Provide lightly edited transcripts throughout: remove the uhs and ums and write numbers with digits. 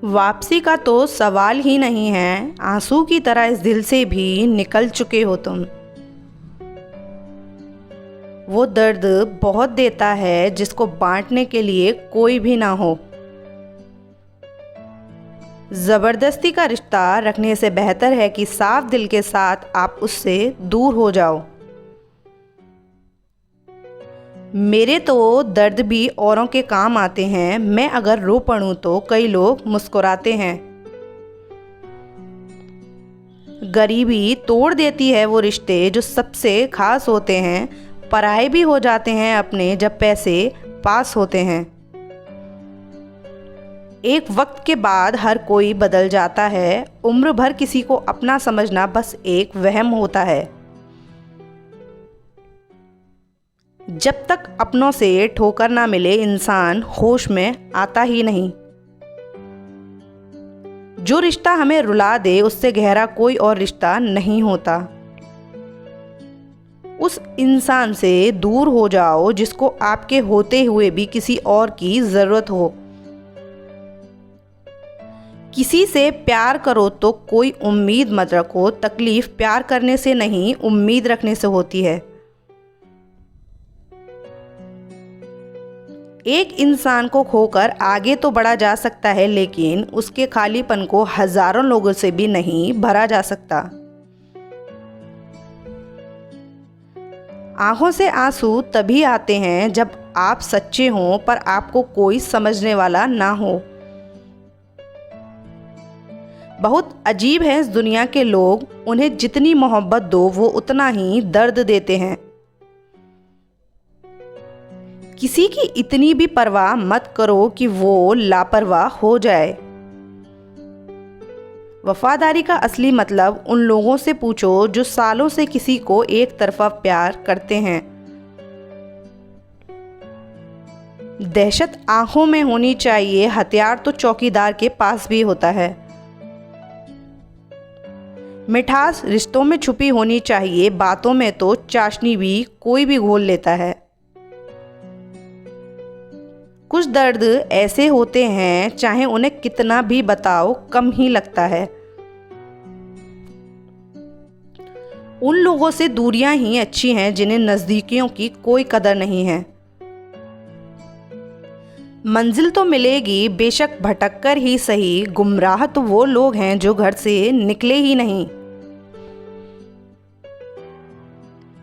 वापसी का तो सवाल ही नहीं है। आंसू की तरह इस दिल से भी निकल चुके हो तुम। वो दर्द बहुत देता है जिसको बांटने के लिए कोई भी ना हो। ज़बरदस्ती का रिश्ता रखने से बेहतर है कि साफ दिल के साथ आप उससे दूर हो जाओ। मेरे तो दर्द भी औरों के काम आते हैं। मैं अगर रो पड़ूं तो कई लोग मुस्कुराते हैं। गरीबी तोड़ देती है वो रिश्ते जो सबसे खास होते हैं। पराये भी हो जाते हैं अपने जब पैसे पास होते हैं। एक वक्त के बाद हर कोई बदल जाता है। उम्र भर किसी को अपना समझना बस एक वहम होता है। जब तक अपनों से ठोकर ना मिले इंसान होश में आता ही नहीं। जो रिश्ता हमें रुला दे उससे गहरा कोई और रिश्ता नहीं होता। उस इंसान से दूर हो जाओ जिसको आपके होते हुए भी किसी और की ज़रूरत हो। किसी से प्यार करो तो कोई उम्मीद मत रखो। तकलीफ प्यार करने से नहीं, उम्मीद रखने से होती है। एक इंसान को खोकर आगे तो बढ़ा जा सकता है, लेकिन उसके खालीपन को हजारों लोगों से भी नहीं भरा जा सकता। आंखों से आंसू तभी आते हैं जब आप सच्चे हों पर आपको कोई समझने वाला ना हो। बहुत अजीब है इस दुनिया के लोग। उन्हें जितनी मोहब्बत दो वो उतना ही दर्द देते हैं। किसी की इतनी भी परवाह मत करो कि वो लापरवाह हो जाए। वफादारी का असली मतलब उन लोगों से पूछो जो सालों से किसी को एक तरफा प्यार करते हैं। दहशत आंखों में होनी चाहिए, हथियार तो चौकीदार के पास भी होता है। मिठास रिश्तों में छुपी होनी चाहिए, बातों में तो चाशनी भी कोई भी घोल लेता है। कुछ दर्द ऐसे होते हैं चाहे उन्हें कितना भी बताओ कम ही लगता है। उन लोगों से दूरियां ही अच्छी हैं जिन्हें नज़दीकियों की कोई कदर नहीं है। मंजिल तो मिलेगी बेशक भटक कर ही सही। गुमराह तो वो लोग हैं जो घर से निकले ही नहीं।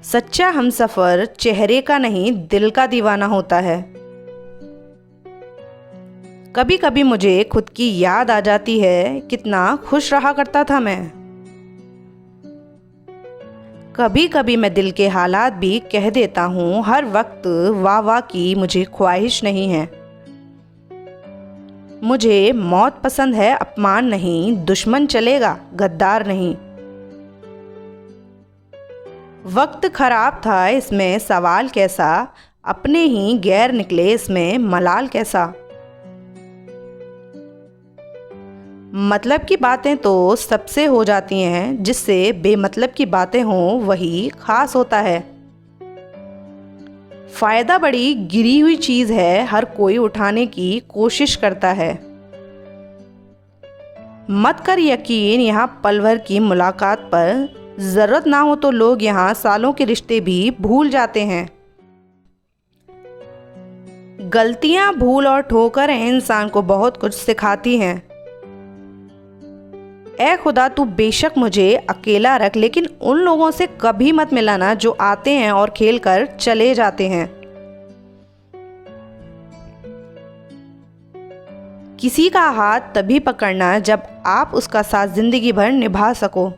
सच्चा हमसफर चेहरे का नहीं दिल का दीवाना होता है। कभी कभी मुझे खुद की याद आ जाती है, कितना खुश रहा करता था मैं। कभी कभी मैं दिल के हालात भी कह देता हूँ। हर वक्त वाह वाह की मुझे ख्वाहिश नहीं है। मुझे मौत पसंद है, अपमान नहीं। दुश्मन चलेगा, गद्दार नहीं। वक्त खराब था, इसमें सवाल कैसा। अपने ही गैर निकले, इसमें मलाल कैसा। मतलब की बातें तो सबसे हो जाती हैं, जिससे बेमतलब की बातें हों वही खास होता है। फायदा बड़ी गिरी हुई चीज़ है, हर कोई उठाने की कोशिश करता है। मत कर यकीन यहाँ पल भर की मुलाकात पर। ज़रूरत ना हो तो लोग यहाँ सालों के रिश्ते भी भूल जाते हैं। गलतियाँ, भूल और ठोकर इंसान को बहुत कुछ सिखाती हैं। ऐ खुदा तू बेशक मुझे अकेला रख, लेकिन उन लोगों से कभी मत मिलाना जो आते हैं और खेल कर चले जाते हैं। किसी का हाथ तभी पकड़ना जब आप उसका साथ जिंदगी भर निभा सको।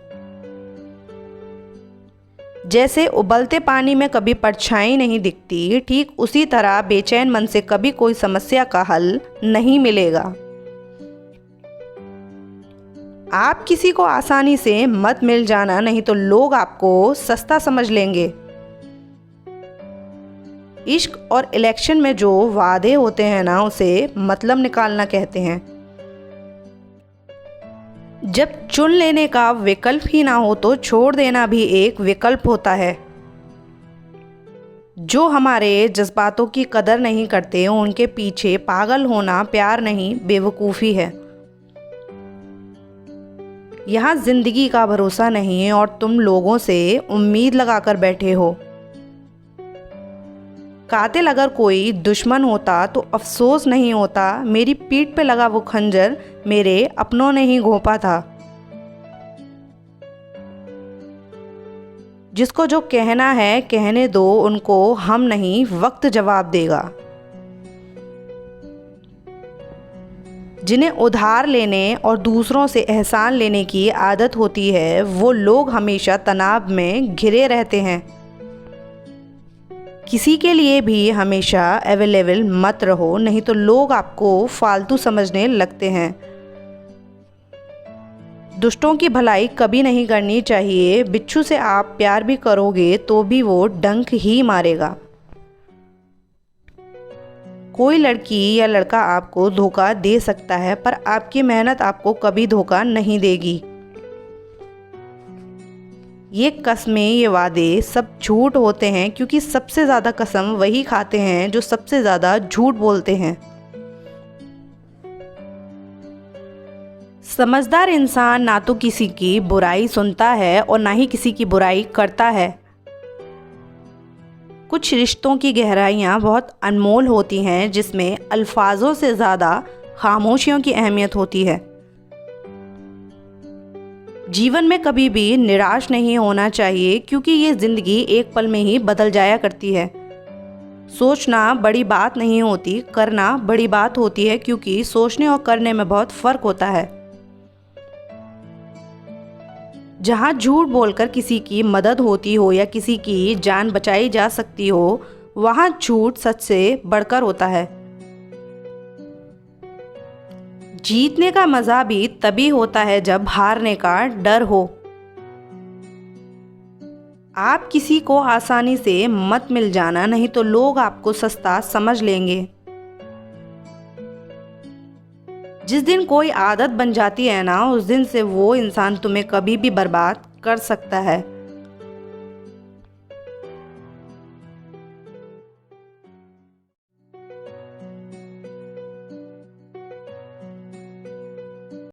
जैसे उबलते पानी में कभी परछाई नहीं दिखती, ठीक उसी तरह बेचैन मन से कभी कोई समस्या का हल नहीं मिलेगा। आप किसी को आसानी से मत मिल जाना, नहीं तो लोग आपको सस्ता समझ लेंगे। इश्क और इलेक्शन में जो वादे होते हैं ना, उसे मतलब निकालना कहते हैं। जब चुन लेने का विकल्प ही ना हो तो छोड़ देना भी एक विकल्प होता है। जो हमारे जज्बातों की कदर नहीं करते उनके पीछे पागल होना प्यार नहीं बेवकूफ़ी है। यहाँ जिंदगी का भरोसा नहीं है और तुम लोगों से उम्मीद लगाकर बैठे हो। कातिल अगर कोई दुश्मन होता तो अफसोस नहीं होता, मेरी पीठ पे लगा वो खंजर मेरे अपनों ने ही घोंपा था। जिसको जो कहना है कहने दो उनको, हम नहीं वक्त जवाब देगा। जिन्हें उधार लेने और दूसरों से एहसान लेने की आदत होती है वो लोग हमेशा तनाव में घिरे रहते हैं। किसी के लिए भी हमेशा अवेलेबल मत रहो, नहीं तो लोग आपको फालतू समझने लगते हैं। दुष्टों की भलाई कभी नहीं करनी चाहिए। बिच्छू से आप प्यार भी करोगे तो भी वो डंक ही मारेगा। कोई लड़की या लड़का आपको धोखा दे सकता है पर आपकी मेहनत आपको कभी धोखा नहीं देगी। ये कस्में, ये वादे सब झूठ होते हैं क्योंकि सबसे ज़्यादा कसम वही खाते हैं जो सबसे ज़्यादा झूठ बोलते हैं। समझदार इंसान ना तो किसी की बुराई सुनता है और ना ही किसी की बुराई करता है। कुछ रिश्तों की गहराइयाँ बहुत अनमोल होती हैं जिसमें अल्फाजों से ज़्यादा खामोशियों की अहमियत होती है। जीवन में कभी भी निराश नहीं होना चाहिए क्योंकि ये ज़िंदगी एक पल में ही बदल जाया करती है। सोचना बड़ी बात नहीं होती, करना बड़ी बात होती है क्योंकि सोचने और करने में बहुत फ़र्क होता है। जहाँ झूठ बोलकर किसी की मदद होती हो या किसी की जान बचाई जा सकती हो, वहाँ झूठ सच से बढ़कर होता है। जीतने का मज़ा भी तभी होता है जब हारने का डर हो। आप किसी को आसानी से मत मिल जाना, नहीं तो लोग आपको सस्ता समझ लेंगे। जिस दिन कोई आदत बन जाती है ना, उस दिन से वो इंसान तुम्हें कभी भी बर्बाद कर सकता है।